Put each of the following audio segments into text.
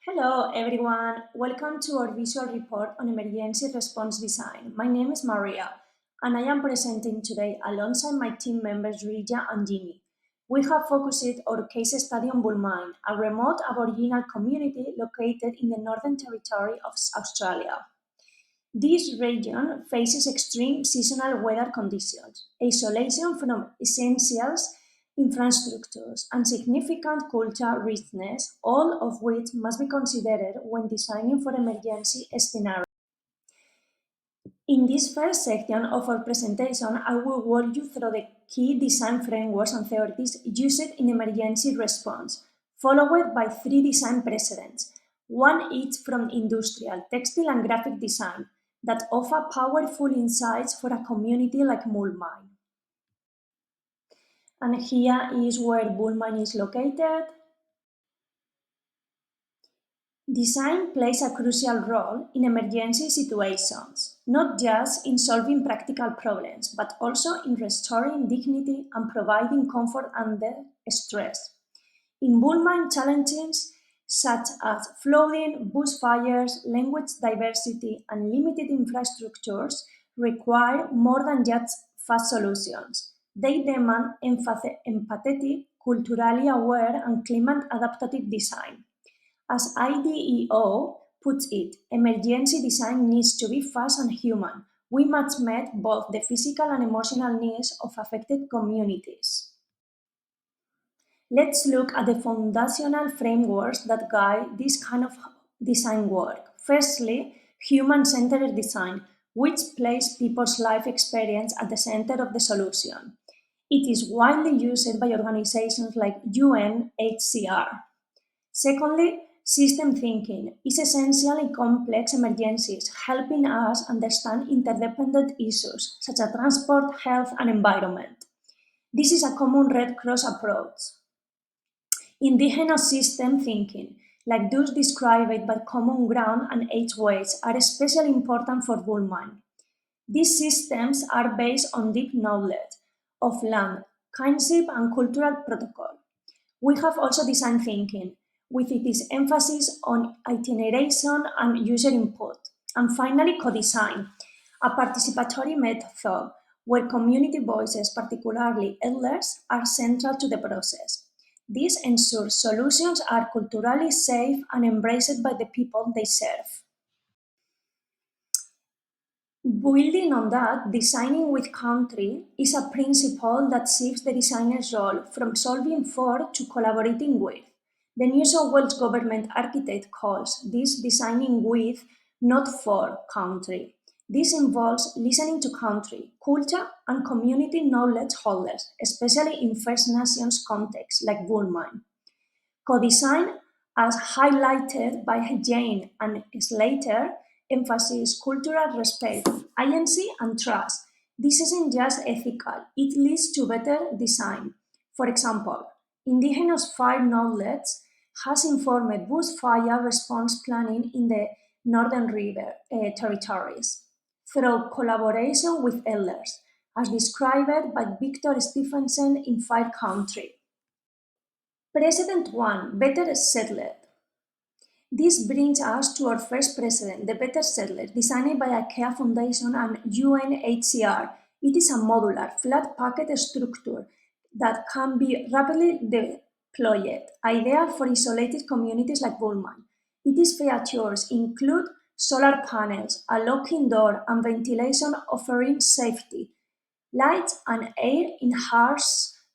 Hello everyone, welcome to our visual report on emergency response design. My name is Maria and I am presenting today alongside my team members Rija and Jimmy. We have focused our case study on Bull Mine, a remote Aboriginal community located in the Northern Territory of Australia. This region faces extreme seasonal weather conditions, isolation from essential infrastructures, and significant cultural richness, all of which must be considered when designing for emergency scenarios. In this first section of our presentation, I will walk you through the key design frameworks and theories used in emergency response, followed by three design precedents, one each from industrial, textile, and graphic design, that offer powerful insights for a community like Mulmine. And here is where Bullmine is located. Design plays a crucial role in emergency situations, not just in solving practical problems, but also in restoring dignity and providing comfort under stress. In Bullmine challenges such as flooding, bushfires, language diversity, and limited infrastructures require more than just fast solutions. They demand empathetic, culturally aware, and climate adaptive design. As IDEO puts it, emergency design needs to be fast and human. We must meet both the physical and emotional needs of affected communities. Let's look at the foundational frameworks that guide this kind of design work. Firstly, human-centered design, which places people's life experience at the center of the solution. It is widely used by organizations like UNHCR. Secondly, system thinking is essential in complex emergencies, helping us understand interdependent issues such as transport, health, and environment. This is a common Red Cross approach. Indigenous system thinking, like those described by Common Ground and H-Ways, are especially important for Bullmine. These systems are based on deep knowledge of land, kinship, and cultural protocol. We have also design thinking, with its emphasis on itineration and user input. And finally, co-design, a participatory method where community voices, particularly elders, are central to the process. This ensures solutions are culturally safe and embraced by the people they serve. Building on that, designing with country is a principle that shifts the designer's role from solving for to collaborating with. The New South Wales Government Architect calls this designing with, not for, country. This involves listening to country, culture, and community knowledge holders, especially in First Nations contexts like Bullmine. Co-design, as highlighted by Jane and Slater, emphasizes cultural respect, agency, and trust. This isn't just ethical, it leads to better design. For example, indigenous fire knowledge has informed bushfire response planning in the Northern River territories through collaboration with elders, as described by Victor Stephenson in Fire Country. Precedent 1, Better Settled. This brings us to our first precedent, the Better Settled, designed by IKEA Foundation and UNHCR. It is a modular, flat packet structure that can be rapidly deployed, ideal for isolated communities like Bullmine. Its features include solar panels, a locking door, and ventilation offering safety, light and air in harsh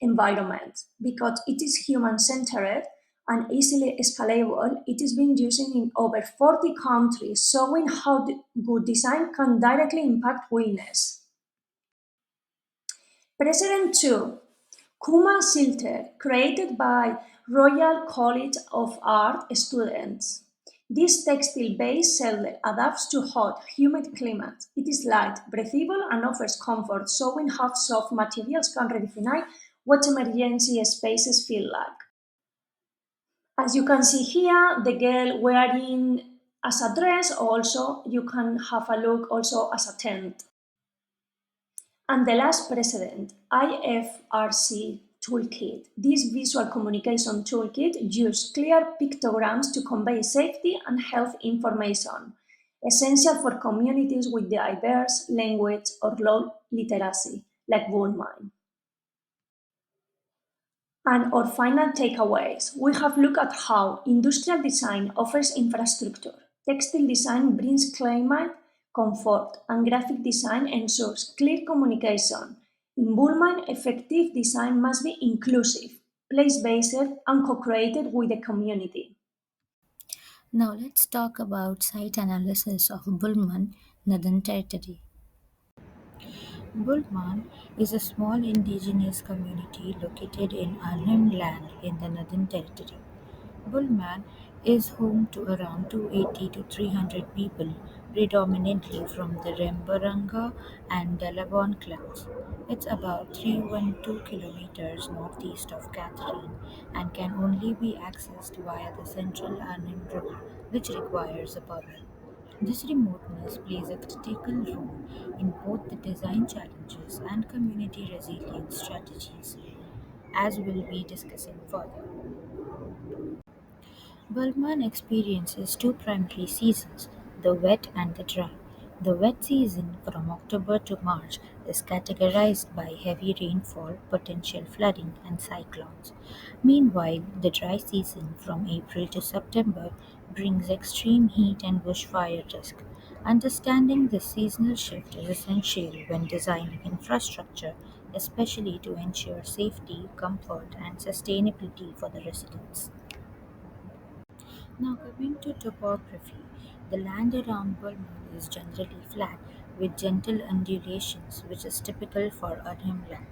environments. Because it is human-centered and easily scalable, it is being used in over 40 countries, showing how good design can directly impact wellness. Precedent 2, Kuma Shelter, created by Royal College of Art students. This textile-based shelter adapts to hot, humid climates. It is light, breathable, and offers comfort, showing how soft materials can redefine what emergency spaces feel like. As you can see here, the girl wearing as a dress, also you can have a look also as a tent. And the last precedent, IFRC toolkit. This visual communication toolkit uses clear pictograms to convey safety and health information, essential for communities with diverse language or low literacy, like Bullmine. And our final takeaways, we have looked at how industrial design offers infrastructure, textile design brings climate, comfort, and graphic design ensures clear communication. In Bullman, effective design must be inclusive, place-based, and co-created with the community. Now let's talk about site analysis of Bulman, Northern Territory. Bulman is a small indigenous community located in Arnhem Land in the Northern Territory. Bulman is home to around 280 to 300 people, predominantly from the Remburanga and Delavan clans. It's about 312 kilometers northeast of Catherine and can only be accessed via the Central Arnhem Road, which requires a permit. This remoteness plays a critical role in both the design challenges and community resilience strategies, as we'll be discussing further. Burman experiences two primary seasons, the wet and the dry. The wet season, from October to March, is categorized by heavy rainfall, potential flooding, and cyclones. Meanwhile, the dry season, from April to September, brings extreme heat and bushfire risk. Understanding this seasonal shift is essential when designing infrastructure, especially to ensure safety, comfort, and sustainability for the residents. Now coming to topography, the land around Burma is generally flat with gentle undulations which is typical for Arnhem land.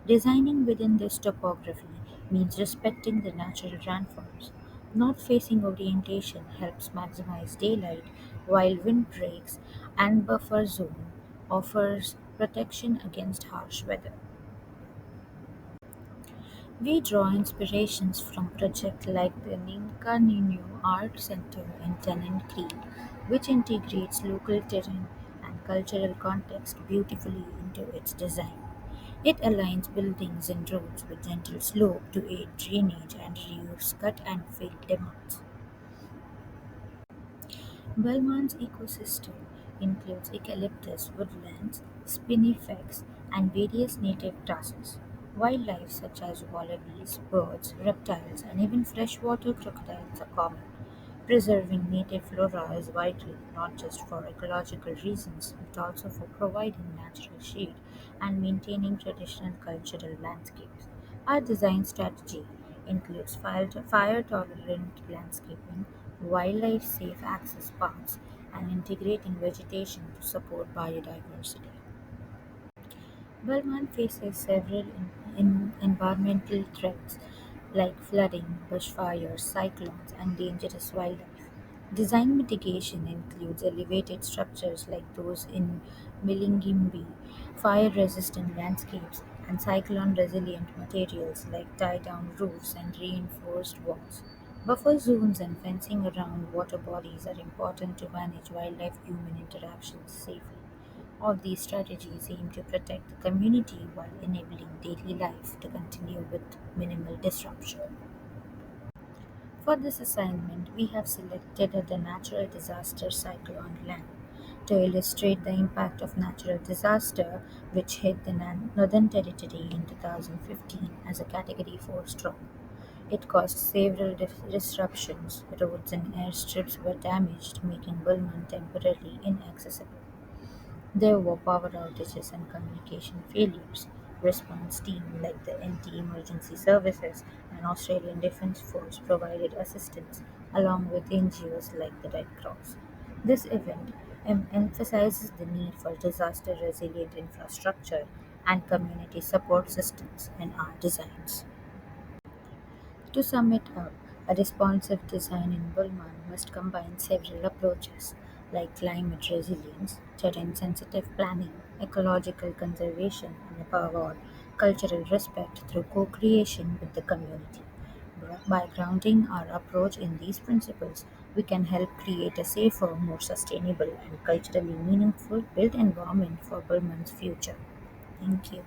Designing within this topography means respecting the natural landforms. North-facing orientation helps maximize daylight while wind breaks and buffer zone offers protection against harsh weather. We draw inspirations from projects like the Ninka Ninu Art Center in Tennant Creek, which integrates local terrain and cultural context beautifully into its design. It aligns buildings and roads with gentle slope to aid drainage and reduce cut and fill demands. Belmont's ecosystem includes eucalyptus woodlands, spinifex, and various native grasses. Wildlife such as wallabies, birds, reptiles, and even freshwater crocodiles are common. Preserving native flora is vital not just for ecological reasons but also for providing natural shade and maintaining traditional cultural landscapes. Our design strategy includes fire-tolerant landscaping, wildlife-safe access paths, and integrating vegetation to support biodiversity. Burma faces several environmental threats like flooding, bushfires, cyclones, and dangerous wildlife. Design mitigation includes elevated structures like those in Milingimbi, fire-resistant landscapes, and cyclone-resilient materials like tie-down roofs and reinforced walls. Buffer zones and fencing around water bodies are important to manage wildlife-human interactions safely. All these strategies aim to protect the community while enabling daily life to continue with minimal disruption. For this assignment, we have selected the natural disaster cyclone land to illustrate the impact of natural disaster which hit the Northern Territory in 2015 as a Category 4 storm. It caused several disruptions. Roads and airstrips were damaged, making Bulman temporarily inaccessible. There were power outages and communication failures. Response teams like the NT Emergency Services and Australian Defence Force provided assistance along with NGOs like the Red Cross. This event emphasizes the need for disaster resilient infrastructure and community support systems in our designs. To sum it up, a responsive design in Bulman must combine several approaches like climate resilience, terrain sensitive planning, ecological conservation, and above all, cultural respect through co creation with the community. By grounding our approach in these principles, we can help create a safer, more sustainable, and culturally meaningful built environment for Burman's future. Thank you.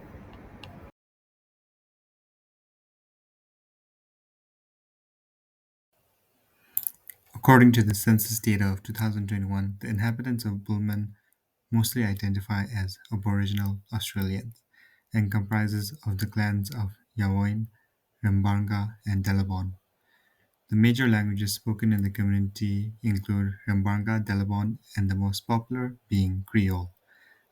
According to the census data of 2021, the inhabitants of Bulman mostly identify as Aboriginal Australians and comprises of the clans of Yawoin, Rembanga, and Delabon. The major languages spoken in the community include Rembanga, Delabon, and the most popular being Creole,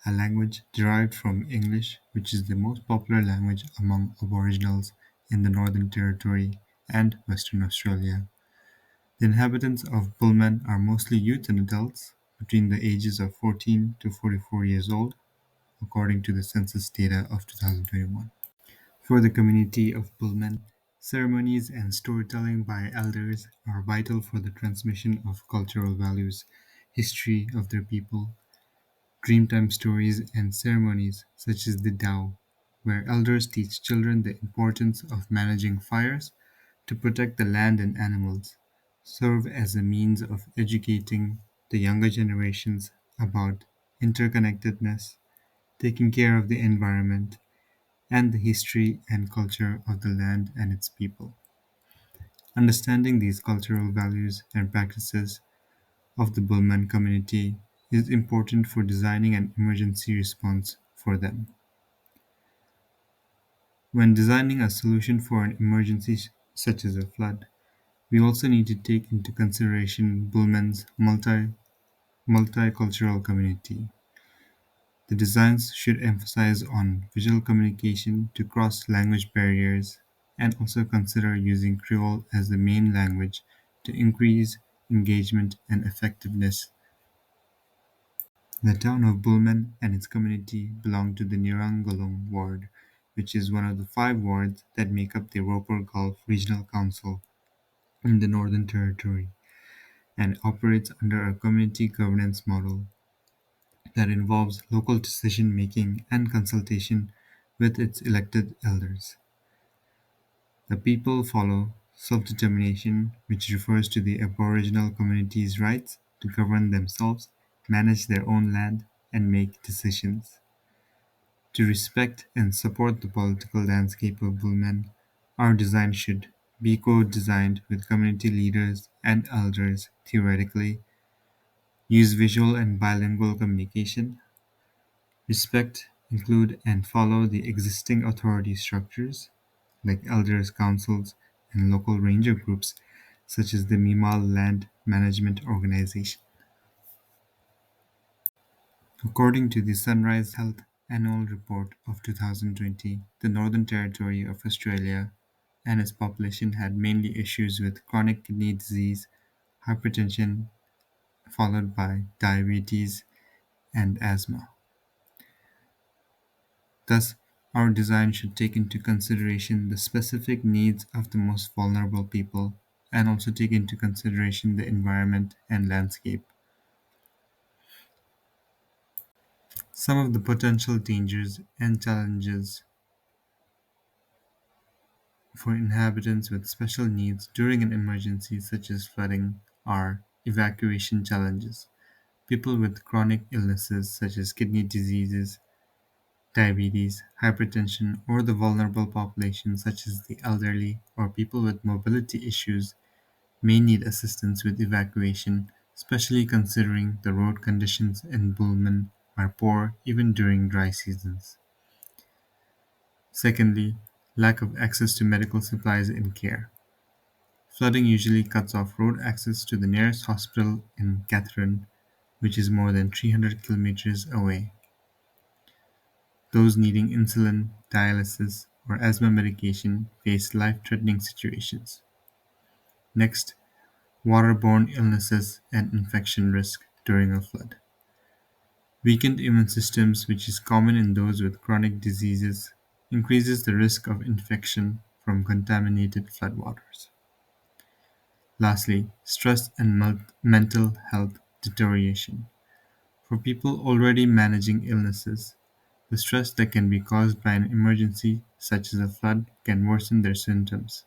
a language derived from English, which is the most popular language among Aboriginals in the Northern Territory and Western Australia. The inhabitants of Pullman are mostly youth and adults between the ages of 14 to 44 years old, according to the census data of 2021. For the community of Pullman, ceremonies and storytelling by elders are vital for the transmission of cultural values, history of their people, Dreamtime stories and ceremonies such as the Tao, where elders teach children the importance of managing fires to protect the land and animals, serve as a means of educating the younger generations about interconnectedness, taking care of the environment, and the history and culture of the land and its people. Understanding these cultural values and practices of the Burman community is important for designing an emergency response for them. When designing a solution for an emergency such as a flood, we also need to take into consideration Bullman's multicultural community. The designs should emphasize on visual communication to cross language barriers and also consider using Creole as the main language to increase engagement and effectiveness. The town of Bullman and its community belong to the Nirangolum ward, which is one of the 5 wards that make up the Roper Gulf Regional Council in the Northern Territory, and operates under a community governance model that involves local decision making and consultation with its elected elders. The people follow self-determination, which refers to the Aboriginal community's rights to govern themselves, manage their own land, and make decisions. To respect and support the political landscape of Bulman, our design should be co-designed with community leaders and elders theoretically, use visual and bilingual communication, respect, include and follow the existing authority structures like elders councils and local ranger groups such as the Mimal Land Management Organization. According to the Sunrise Health Annual Report of 2020, the Northern Territory of Australia and its population had mainly issues with chronic kidney disease, hypertension, followed by diabetes and asthma. Thus, our design should take into consideration the specific needs of the most vulnerable people and also take into consideration the environment and landscape. Some of the potential dangers and challenges for inhabitants with special needs during an emergency such as flooding are evacuation challenges. People with chronic illnesses such as kidney diseases, diabetes, hypertension, or the vulnerable population such as the elderly or people with mobility issues may need assistance with evacuation, especially considering the road conditions in Bulman are poor even during dry seasons. Secondly, lack of access to medical supplies and care. Flooding usually cuts off road access to the nearest hospital in Katherine, which is more than 300 kilometers away. Those needing insulin, dialysis, or asthma medication face life-threatening situations. Next, waterborne illnesses and infection risk during a flood. Weakened immune systems, which is common in those with chronic diseases, increases the risk of infection from contaminated floodwaters. Lastly, stress and mental health deterioration. For people already managing illnesses, the stress that can be caused by an emergency, such as a flood, can worsen their symptoms.